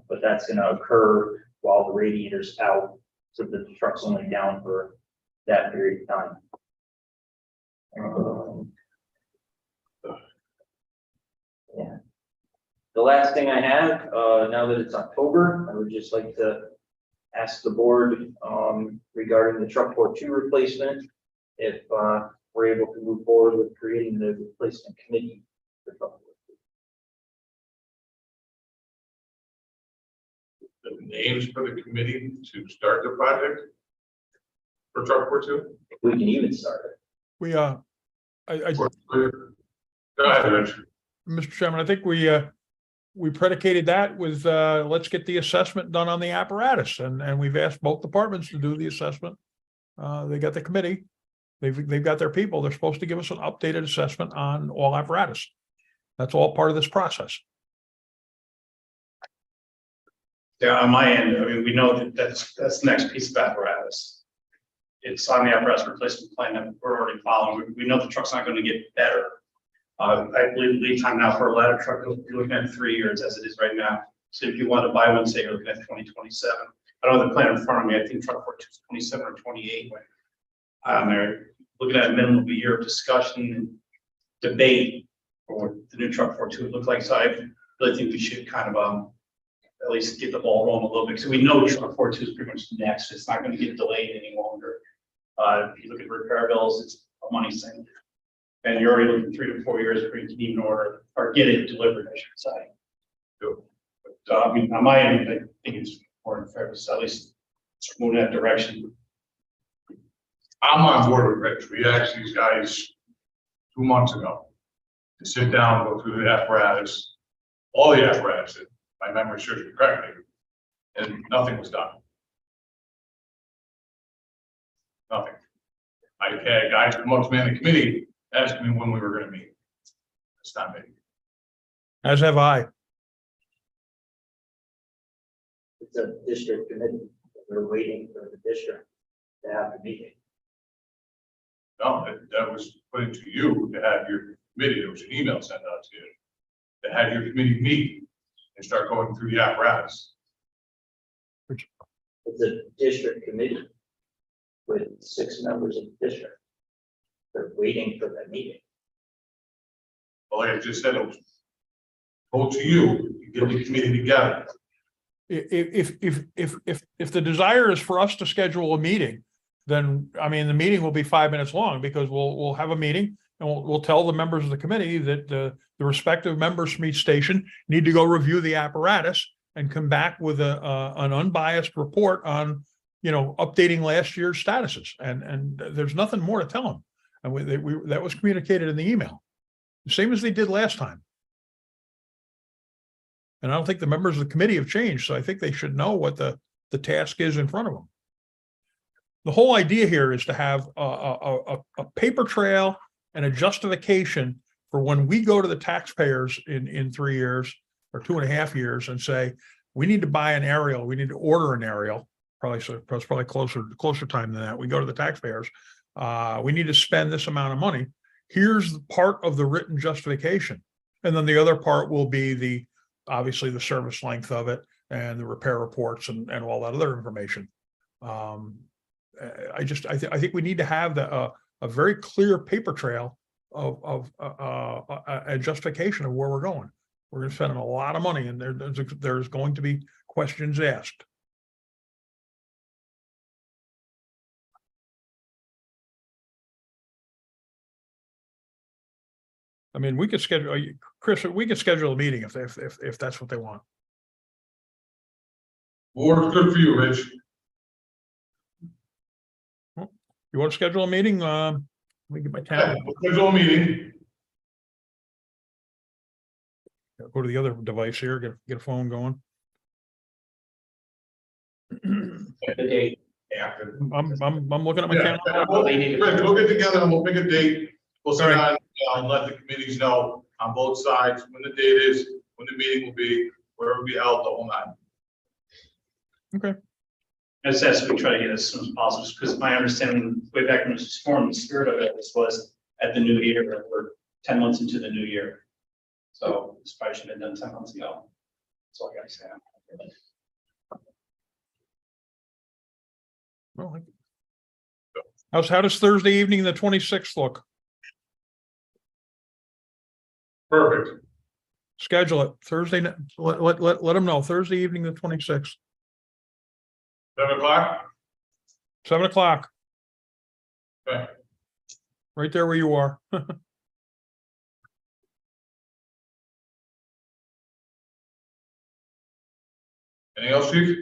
But that's going to occur while the radiator's out, so that the truck's only down for that period of time. Yeah. The last thing I have, now that it's October, I would just like to ask the board regarding the truck 42 replacement. if we're able to move forward with creating the replacement committee for truck 42. The names for the committee to start the project for truck 42? If we can even start it. We, I, Go ahead, Rich. Mr. Chairman, I think we predicated that with, let's get the assessment done on the apparatus, and we've asked both departments to do the assessment. They got the committee, they've got their people, they're supposed to give us an updated assessment on all apparatus. That's all part of this process. Yeah, on my end, I mean, we know that that's the next piece of apparatus. It's on the apparatus replacement plan that we're already following. We know the truck's not going to get better. I believe lead time now for a ladder truck, you're looking at 3 years as it is right now. So if you want to buy one, say you're looking at 2027. I don't have the plan in front of me. I think truck 42 is 27 or 28. They're looking at a minimum of a year of discussion and debate for what the new truck 42 would look like. So I really think we should kind of at least get the ball rolling a little bit. So we know truck 42 is pretty much next. It's not going to get delayed any longer. If you look at repair bills, it's a money sink. And you're already looking 3 to 4 years before you can even order or get it delivered, I should say. But, I mean, on my end, I think it's important for us to at least move in that direction. I'm on board with Rich. We asked these guys 2 months ago to sit down, go through the apparatus, all the apparatus, if my memory serves me correctly, and nothing was done. Nothing. I had guys from most man the committee asking me when we were going to meet. It's not me. As have I. It's a district committee. We're waiting for the district to have a meeting. No, that was put into you to have your committee. There was an email sent out to you to have your committee meet and start going through the apparatus. It's a district committee with 6 members of the district. They're waiting for that meeting. Well, like I just said, it was told to you, you get the committee together. If the desire is for us to schedule a meeting, then, I mean, the meeting will be 5 minutes long, because we'll have a meeting and we'll tell the members of the committee that the respective members from each station need to go review the apparatus and come back with an unbiased report on, updating last year's statuses. And there's nothing more to tell them. And that was communicated in the email, the same as they did last time. And I don't think the members of the committee have changed, so I think they should know what the task is in front of them. The whole idea here is to have a paper trail and a justification for when we go to the taxpayers in 3 years or 2.5 years and say, we need to buy an aerial, we need to order an aerial, probably closer time than that. We go to the taxpayers, we need to spend this amount of money. Here's part of the written justification. And then the other part will be obviously the service length of it and the repair reports and all that other information. I think we need to have a very clear paper trail of a justification of where we're going. We're going to spend a lot of money, and there's going to be questions asked. I mean, we could schedule, Chris, we could schedule a meeting if that's what they want. What's good for you, Rich? You want to schedule a meeting? Let me get my Yeah, calendar. we'll schedule a meeting. Go to the other device here, get a phone going. The date. After. I'm looking at my Yeah, calendar. Rich, we'll get together and we'll pick a date. We'll sit down and let the committees know on both sides when the date is, when the meeting will be, where it will be held, the whole night. Okay. I just asked we try to get as soon as possible, because my understanding way back when it was formed, the spirit of it was at the new year. We're 10 months into the new year. So this probably should have been done 10 months ago. That's all I gotta say. Well, how does Thursday evening, the 26th look? Perfect. Schedule it Thursday. Let them know Thursday evening, the 26th, 7 o'clock? 7 o'clock. Okay. right there where you are. Anything else, chief?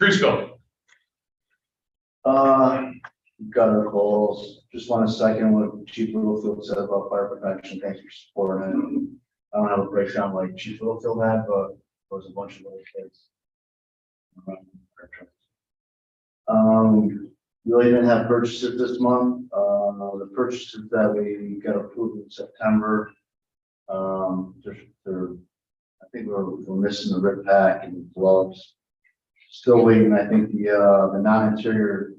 Tree scope. Got our calls. Just want to second what Chief Littlefield said about fire prevention. Thanks for supporting it. I don't have a breakdown like Chief Littlefield had, but there was a bunch of little kids. Really didn't have purchases this month. The purchases that we got approved in September. I think we're missing the rip pack and gloves. Still waiting. I think the non-interior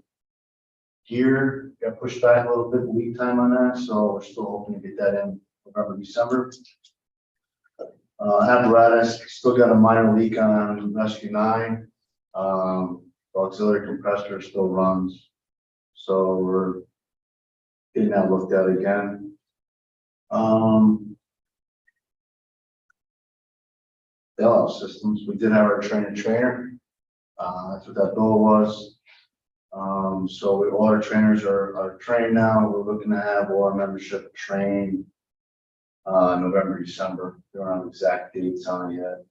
gear got pushed back a little bit, the lead time on that, so we're still hoping to get that in November, December. Apparatus, still got a minor leak on Rescue 9. The auxiliary compressor still runs, so we're getting that looked at again. Bailout systems, we did have our trainer. That's what that bill was. So all our trainers are trained now. We're looking to have all our membership trained November, December. We don't have exact dates on it yet.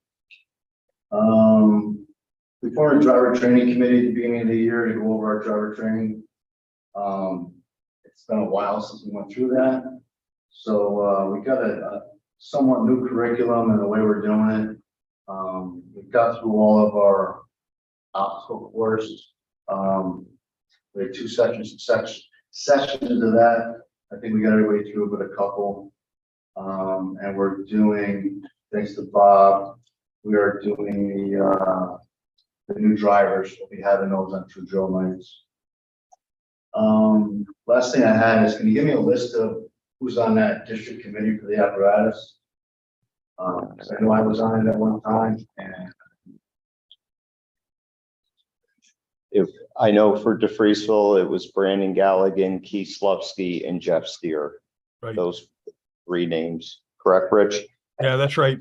We formed a driver training committee at the beginning of the year to go over our driver training. It's been a while since we went through that. So we got a somewhat new curriculum and the way we're doing it. We've got through all of our obstacle course. We had 2 sessions of that. I think we got our way through, but a couple. And we're doing, thanks to Bob, we are doing the new drivers. We'll be having those on 2 drill nights. Last thing I had is, can you give me a list of who's on that district committee for the apparatus? Because I know I was on it at one time, and I know for DeFreeseville, it was Brandon Galligan, Keith Slavsky, and Jeff Steer. Right. Those 3 names, correct, Rich? Yeah, that's right.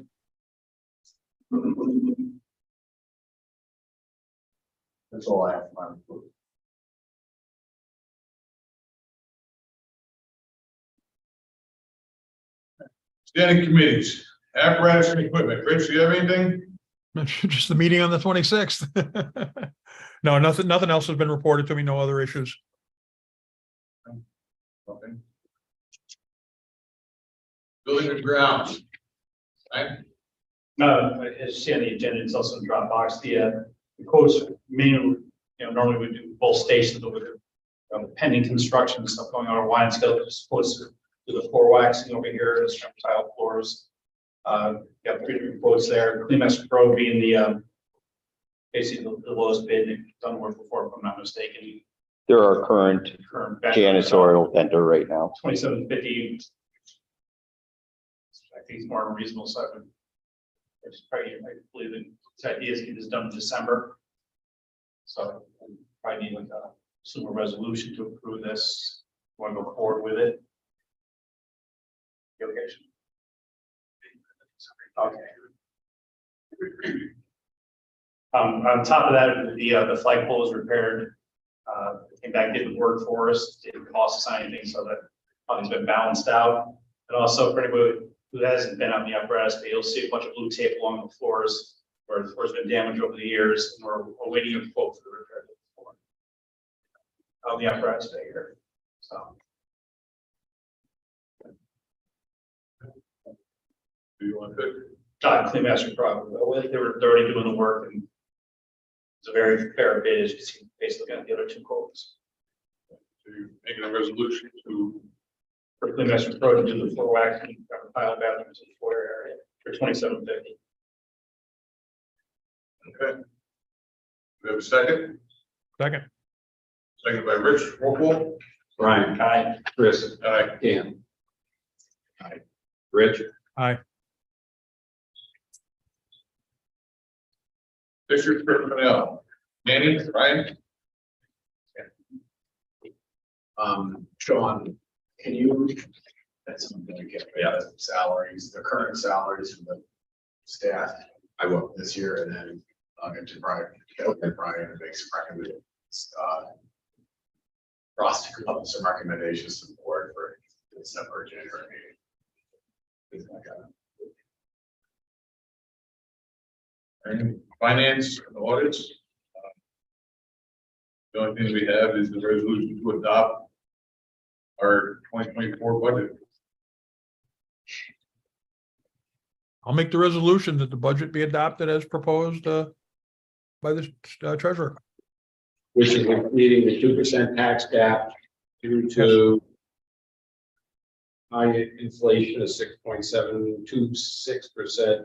that's all I have. For my report. Standing committees, apparatus and equipment. Rich, do you have anything? Just the meeting on the 26th. No, nothing else has been reported to me. No other issues. Okay. Building and grounds. Right? No, as you see on the agenda, it's also in Dropbox, the quotes, mainly, normally we do both stations, but with pending construction and stuff going on, wine scale, just supposed to do the floor waxing over here, the tile floors. Got 3 different quotes there, CleanMaster Pro being the, basically the lowest bid, they've done work before, if I'm not mistaken. They're our current vendor, janitorial vendor right now. $27.50. I think it's more on a reasonable side. It's probably, I believe the idea is to get this done in December. So probably need like a similar resolution to approve this. Want to go forward with it? Okay. On top of that, the flagpole was repaired. Came back, didn't work for us, didn't cost us anything, so that probably's been balanced out. And also for anybody who hasn't been on the apparatus, but you'll see a bunch of blue tape along the floors where the floor's been damaged over the years, and we're awaiting a quote for the repair of the floor. On the apparatus bay here, so. Do you want to? CleanMaster Pro, they're already doing the work, and it's a very fair bid, as you can see, basically got the other 2 quotes. So you're making a resolution to For CleanMaster Pro to do the floor waxing, tile bathrooms in the floor area for $27.50. okay. We have a second? Second. Second by Rich, roll call. Brian, Aye. Chris, Aye. Dan. Aye. Rich. Aye. District personnel. Danny, Ryan? Sean, can you, that's something to get, salaries, the current salaries for the staff. I will this year, and then I'll get to Brian, and make some recommendations. Ross to come up with some recommendations to the board for December, January meeting. And finance and audits. The only thing we have is the resolution to adopt our 2024 budget. I'll make the resolution that the budget be adopted as proposed by the treasurer. Which is meeting the 2% tax cap due to high inflation of 6.726%,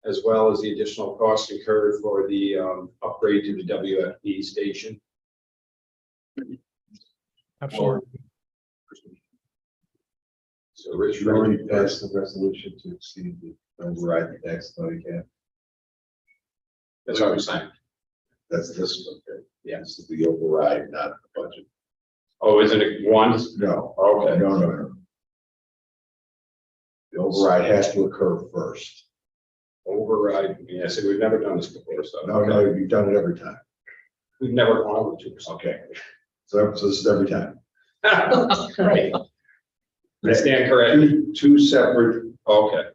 as well as the additional costs incurred for the upgrade to the WFP station. Absolutely. So Rich, You already passed the resolution to exceed the override the tax levy cap. that's what I'm saying. That's this one. Okay. Yeah, this is the override, not the budget. Oh, isn't it one? No, Okay. no. The override has to occur first. Override. Yeah, so we've never done this before, so. No, you've done it every time. We've never gone over 2%. Okay. So this is every time. Right. I stand corrected. Two separate. Okay.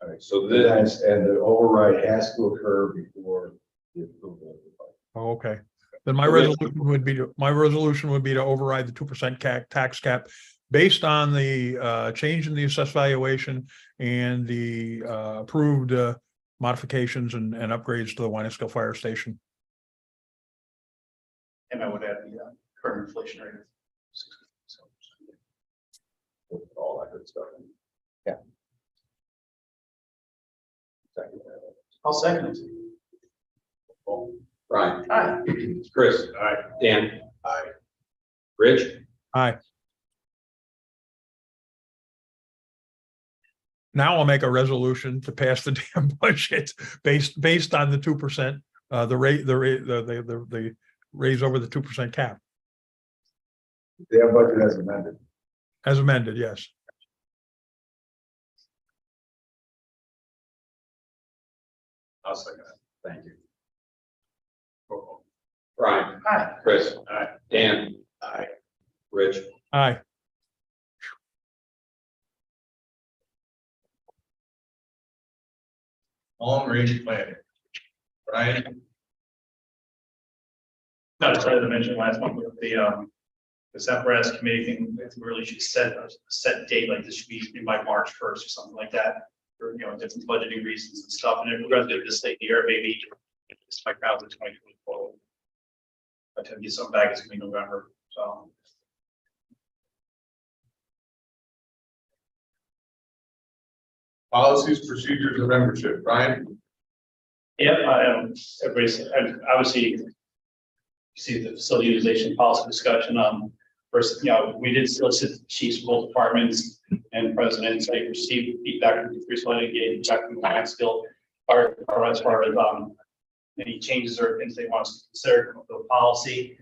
All right, so this, And the override has to occur before the approval of the budget. Oh, okay. Then my So we- resolution would be to override the 2% tax cap based on the change in the assessed valuation and the approved modifications and upgrades to the Wynneskill Fire Station. And I would add the current inflation rate. all that good stuff. I'll second it. Brian. Aye. Chris. Aye. Dan. Aye. Rich. Aye. Now I'll make a resolution to pass the damn budget based on the 2%, the raise over the 2% cap Their budget has amended. as amended. Yes. I'll second it. Thank you. Brian. Aye. Chris. Aye. Dan. Aye. Rich. Aye. Long range planning. Brian, No, I started to mention last month with the apparatus committee thing, I think we really should set a set date, like this should be by March 1st or something like that. For, different budgeting reasons and stuff, and if we're gonna do this late in the year, maybe it's like out to 2024. By the time you get some back, it's gonna be November, so. policies, procedures, and membership. Brian, Yeah, everybody's, and obviously, you see the facility utilization policy discussion, first, we did solicit chiefs of both departments and presidents, they received feedback from the Freeze Litigate, Jack from Maxville, as far as, any changes or things they want us to consider the policy.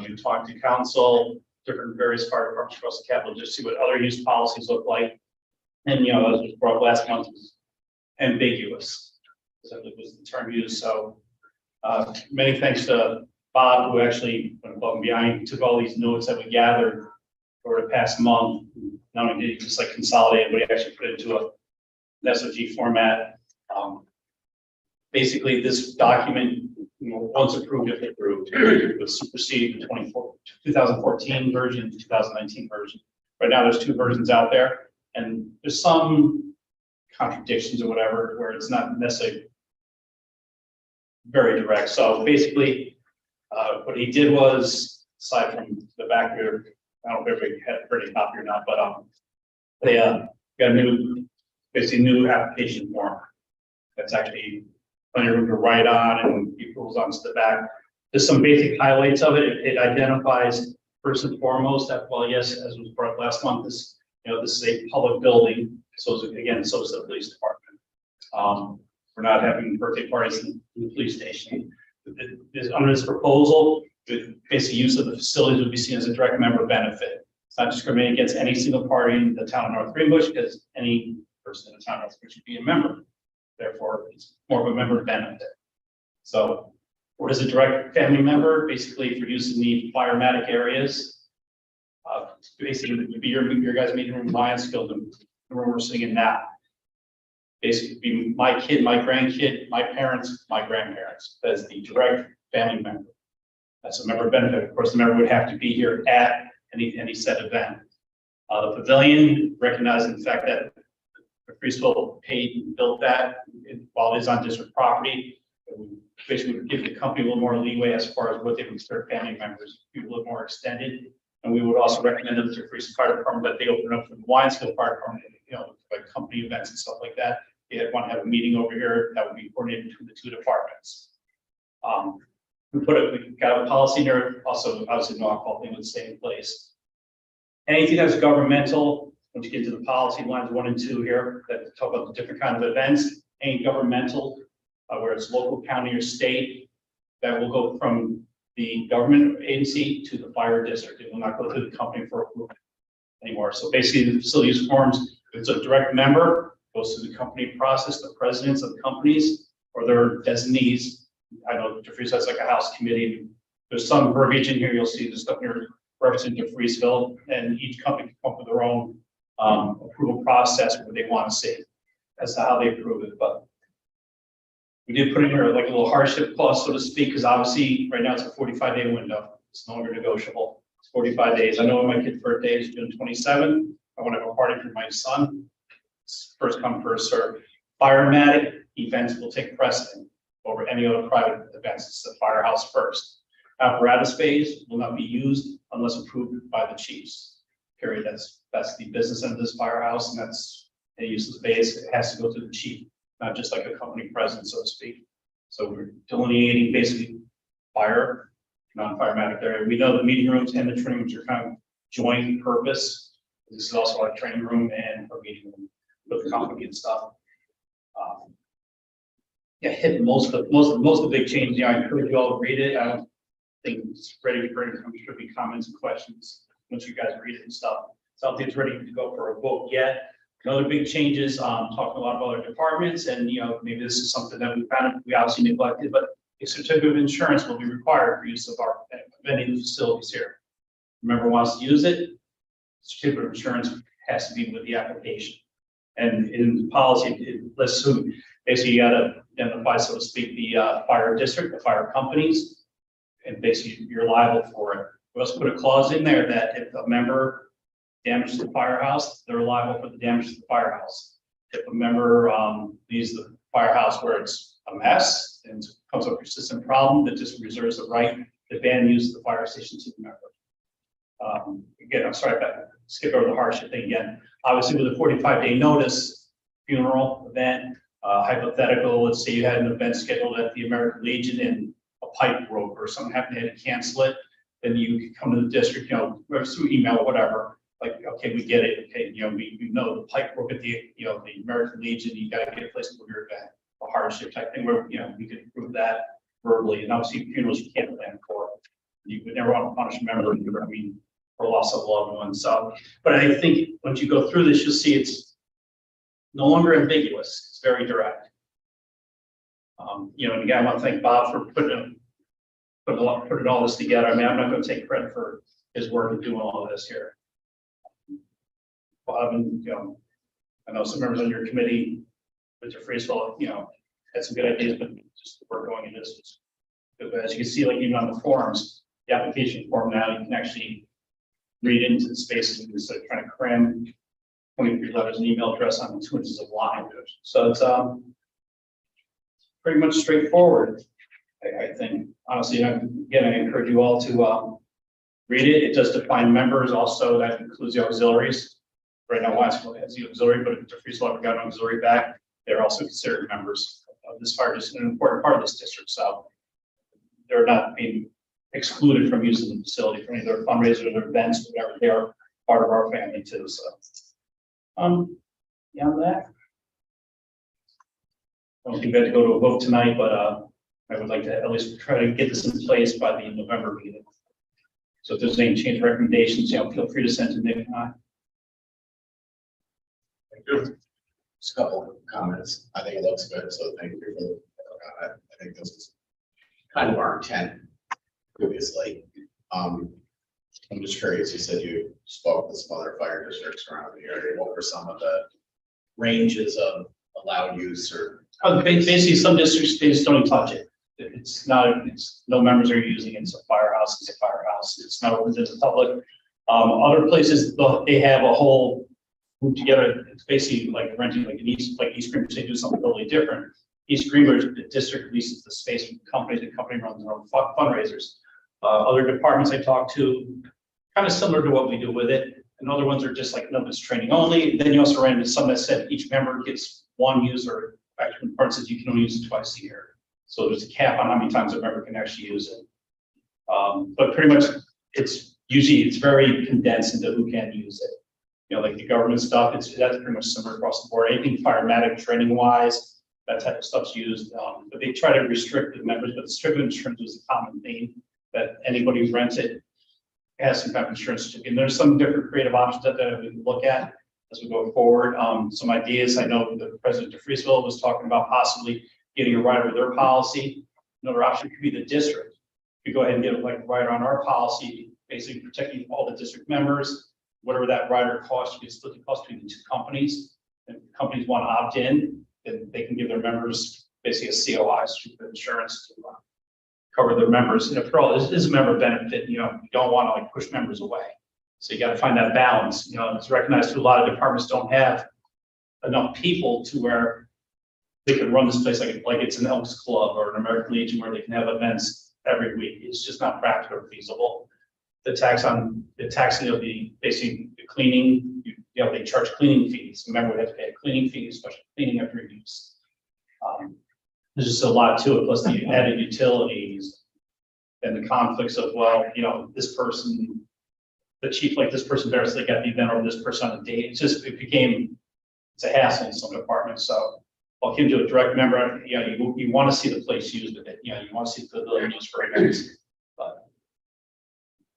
We talked to council, different various fire departments across the capital, just see what other use policies look like. And, as was brought up last month, was ambiguous. So it was the term used. So many thanks to Bob, who actually went above and beyond, he took all these notes that we gathered over the past month. Not only did he just like consolidate, but he actually put it into an SOG format. Basically, this document, once approved, if approved, it would supersede the 2014 version, 2019 version. Right now, there's two versions out there. And there's some contradictions or whatever, where it's not necessarily very direct. So basically, what he did was, aside from the back here, I don't know if everybody had a pretty copy or not, but they got a new application form. That's actually plenty of room to write on and he pulls onto the back. There's some basic highlights of it. It identifies first and foremost that, well, yes, as was brought up last month, this is a public building, so so is the police department. We're not having birthday parties in the police station. Under this proposal, basically use of the facilities would be seen as a direct member benefit. It's not discriminating against any single party in the town of North Greenbush, because any person in the town of North Greenbush should be a member. Therefore, it's more of a member benefit. So, what is a direct family member? Basically, for use in the firematic areas, Basically, it'd be your guys' meeting room, Lions Field, the room we're sitting in now. Basically, be my kid, my grandkid, my parents, my grandparents, as the direct family member. That's a member benefit. Of course, the member would have to be here at any said event. The pavilion, recognizing the fact that Freesville paid and built that while it's on district property. Basically would give the company a little more leeway as far as what they consider family members, be a little more extended. And we would also recommend them to Freesville Fire Department that they open up for the Lionsville Fire Department, like company events and stuff like that. They want to have a meeting over here that would be coordinated between the two departments. We got a policy there, also obviously no alcohol thing would stay in place. Anything that's governmental, once you get to the policy lines 1 and 2 here, that talk about the different kind of events, any governmental, where it's local, county, or state, that will go from the government agency to the fire district. It will not go through the company for approval anymore. So basically, the facility use forms, if it's a direct member, goes through the company process, the presidents of the companies or their designees. I know DeFreeze has like a house committee. There's some verbiage in here. You'll see the stuff here representing DeFreezeville, and each company can come up with their own approval process where they want to see as to how they approve it. But we did put in here like a little hardship clause, so to speak, because obviously right now it's a 45-day window. It's no longer negotiable. It's 45 days. I know my kid's birthday is June 27th. I want to have a party for my son. It's first come, first serve. Firematic events will take precedent over any other private events. It's the firehouse first. Apparatus phase will not be used unless approved by the chiefs. Period. That's the business end of this firehouse, and that's the use of the phase. It has to go to the chief, not just like a company president, so to speak. So we're delineating basically fire, non-firematic area. We know the meeting rooms and the training rooms are kind of joint purpose. This is also our training room and our meeting room with the company and stuff. Yeah, hit most of the big changes. I encourage you all to read it. I don't think it's ready for any should be comments and questions once you guys read it and stuff. So I don't think it's ready to go for a vote yet. Another big changes, talking a lot about other departments, and maybe this is something that we obviously neglected, but a certificate of insurance will be required for use of our vending facilities here. Remember, wants to use it, certificate of insurance has to be with the application. And in the policy, it lists who basically you got to identify, so to speak, the fire district, the fire companies, and basically you're liable for it. We also put a clause in there that if a member damages the firehouse, they're liable for the damage to the firehouse. If a member leaves the firehouse where it's a mess and comes up with a persistent problem, that just reserves the right to ban use of the fire station to the member. Again, I'm sorry, but skip over the hardship thing again. Obviously, with a 45-day notice, funeral event, hypothetical, let's say you had an event scheduled at the American Legion and a pipe broke or something happened, they had to cancel it, then you could come to the district, through email or whatever, like, okay, we get it, okay, we know the pipe broke at the, the American Legion, you gotta get a place to move your event, a hardship type thing where, we could prove that verbally, and obviously funerals you can't plan for. You would never want to punish a member, for loss of a loved one. So, but I think once you go through this, you'll see it's no longer ambiguous. It's very direct. And again, I want to thank Bob for putting all this together. I mean, I'm not going to take credit for his work in doing all of this here. Bob, and I know some members on your committee, Mr. Freesville, had some good ideas, but just the work going into this was good. But as you can see, like even on the forms, the application form now, you can actually read into the spaces instead of trying to cram 23 letters and email address on 2 inches of line. So it's pretty much straightforward. I think honestly, again, I encourage you all to read it. It does define members also. That includes the auxiliaries. Right now, Wyoming has the auxiliary, but if the Freesville ever got an auxiliary back, they're also considered members of this fire district, an important part of this district. So they're not being excluded from using the facility for any of their fundraisers or events, whatever. They are part of our family too. So, beyond that, I don't think we have to go to a vote tonight, but I would like to at least try to get this in place by the November meeting. So if there's any change recommendations, feel free to send to Nick and I. Thank you. Just a couple of comments. I think it looks good, so thank you for the comment. I think this is kind of our intent previously. I'm just curious, you said you spoke with some other fire districts around the area. What were some of the ranges of allowed use or? Basically, some districts, they just don't even touch it. It's no members are using it. It's a firehouse. It's a firehouse. It's not open to the public. Other places, they have a whole group together. It's basically like renting like East Greenwich, they do something totally different. East Greenwich, the district leases the space from companies, the company runs their own fundraisers. Other departments I talk to, kind of similar to what we do with it. And other ones are just like, no, it's training only. Then you also ran into some that said each member gets one use, or actually part says you can only use it twice a year. So there's a cap on how many times a member can actually use it. But pretty much it's very condensed into who can use it. You know, like the government stuff, that's pretty much similar across the board. Anything firematic training wise, that type of stuff's used. But they try to restrict the members, but the strict insurance is a common theme that anybody who rents it has some kind of insurance certificate. And there's some different creative options that we can look at as we go forward. Some ideas, I know the President of Freesville was talking about possibly getting a rider with their policy. Another option could be the district. We go ahead and get a rider on our policy, basically protecting all the district members. Whatever that rider costs, you can split the cost between the two companies. And if companies want to opt in, then they can give their members basically a COI, stupid insurance, to cover their members. And after all, this is a member benefit. You know, you don't want to push members away. So you got to find that balance. You know, it's recognized that a lot of departments don't have enough people to where they can run this place like it's an Elks Club or an American Legion where they can have events every week. It's just not practical or feasible. The taxing of the basically the cleaning, they charge cleaning fees. Remember, we have to pay a cleaning fee, especially cleaning after use. There's just a lot to it, plus the added utilities and the conflicts of, well, this person, the chief, like this person barely got the event over this person on a date. It's a hassle in some departments. So I'll give you a direct member, you want to see the place used a bit, you want to see the pavilion used for events. But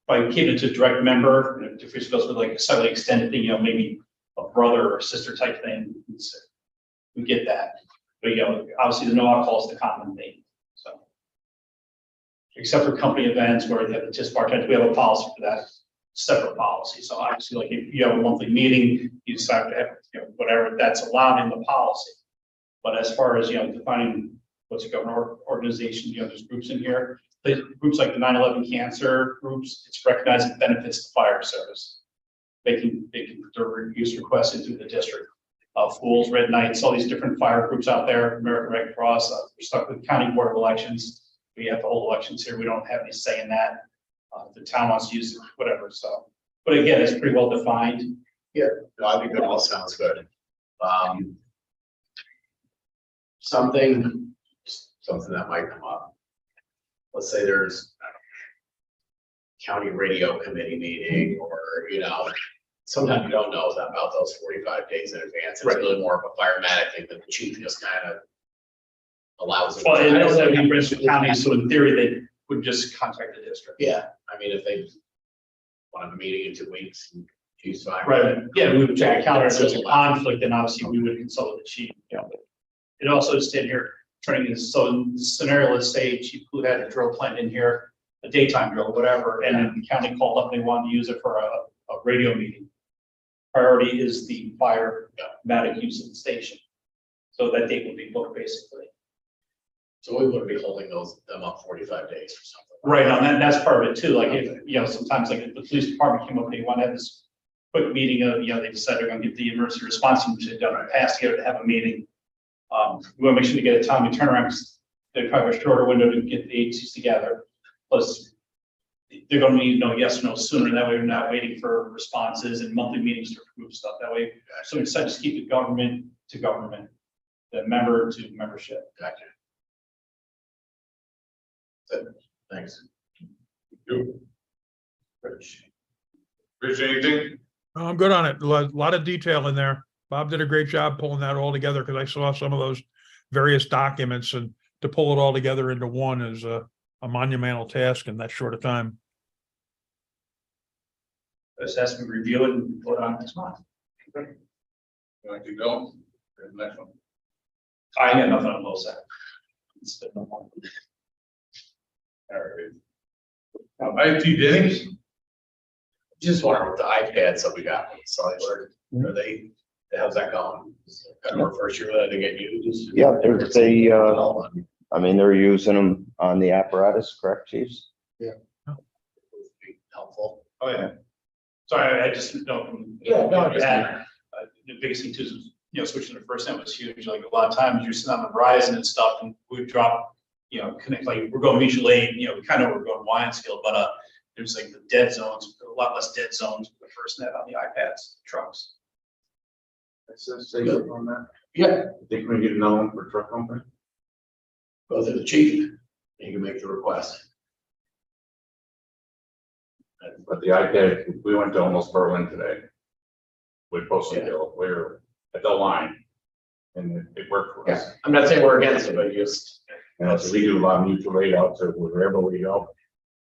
by keeping it to a direct member, if it goes with like a slightly extended thing, maybe a brother or sister type thing, we get that. But obviously the no alcohol is the common thing. So except for company events where they have the TIS bartenders, we have a policy for that, separate policy. So obviously, like if you have a monthly meeting, you decide to have whatever that's allowed in the policy. But as far as defining what's a government organization, there's groups in here. Groups like the 9/11 cancer groups, it's recognized it benefits the fire service. They can put their use requests into the district. Fools, Red Knights, all these different fire groups out there, American Red Cross. We're stuck with County Board of Elections. We have to hold elections here. We don't have any say in that. The town wants to use it, whatever. So, but again, it's pretty well defined. Yeah, no, I think that all sounds good. Something that might come up. Let's say there's a county radio committee meeting, or sometimes you don't know about those 45 days in advance. It's really more of a firematic thing that the chief just kind of allows. Well, I don't have any risk with counties, so in theory, they would just contact the district. Yeah, I mean, if they want to have a meeting in 2 weeks, chief's fine. Right, yeah, we would check a calendar. If there's a conflict, then obviously we would consult with the chief. It also stated here, training is, so in the scenario, let's say chief who had a drill planned in here, a daytime drill, whatever, and then the county called up, and they wanted to use it for a radio meeting. Priority is the firematic use of the station. So that date would be booked basically. So we would be holding them up 45 days or something. Right, and that's part of it too. Like if, sometimes like if the police department came up, they want to have this quick meeting of, they decided they're going to get the emergency response team to done in the past together to have a meeting. We want to make sure to get a timely turnaround. They probably have a shorter window to get the agencies together. Plus, they're going to need to know yes or no sooner. That way, we're not waiting for responses and monthly meetings to approve stuff. That way, so we decided to keep it government to government, the member to membership. Gotcha. Good. Thanks. Rich, anything? I'm good on it. A lot of detail in there. Bob did a great job pulling that all together because I saw some of those various documents, and to pull it all together into one is a monumental task in that short of time. Just ask me to review it and put it on next month. You want to go? Next one. I got nothing on both sides. All right. IT Denny's? Just wondering with the iPads that we got, cellular, are they, how's that going? Kind of our first year that they get used? Yeah, I mean, they're using them on the apparatus, correct, chiefs? Helpful. Oh, yeah. Sorry, I just know from. Yeah, no, I understand. The biggest thing too is, switching to first net was huge. Like a lot of times you're sitting on the Verizon and stuff and we drop, connect, like we're going mutual aid, we kind of know we're going Wyan skill, but, there's like the dead zones, a lot less dead zones with the first net on the iPads, trucks. Say on that. Yeah, Think we get another one for truck company? go through the chief, you can make the request. But the iPad, we went to almost Berlin today. We posted, we were at the line. And it worked for us. Yeah, I'm not saying we're against it, but just, So we do a lot of mutual aid out to wherever we go.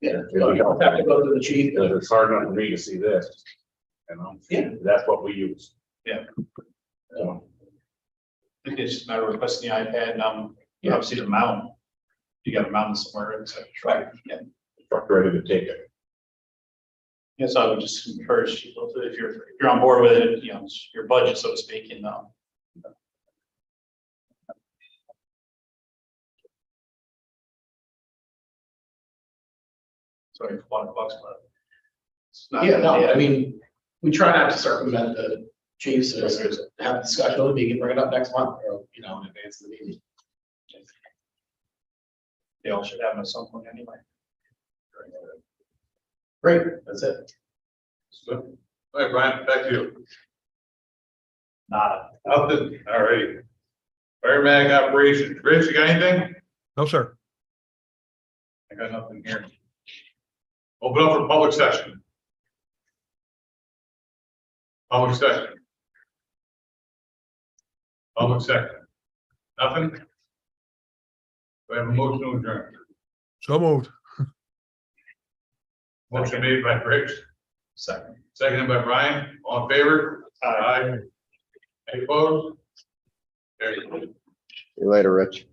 yeah, you don't have to go to the chief. Because it's hard enough for me to see this. Yeah. That's what we use. Yeah. So, I think it's just a matter of requesting the iPad, obviously the mount. You got to mount it somewhere, it's like, right, yeah. truck ready to take it. Yes, I would just encourage people to, if you're on board with it, it's your budget, so to speak, and, sorry, $400, but. It's not. Yeah, no, I mean, we try not to circumvent the chiefs, and there's have a discussion with me, you can bring it up next month, or, in advance of the meeting. They all should have them at some point anyway. Great, that's it. All right, Brian, back to you. Nada. Nothing, all righty. Fire mag operations, Rich, you got anything? No, sir. I got nothing here. Open up for public session. Public session. Public session. Nothing? We have a motion to adjourn. So moved. Motion made by Rich. Second. Seconded by Brian. All in favor? Aye. Any opposed? Carried. See you later, Rich.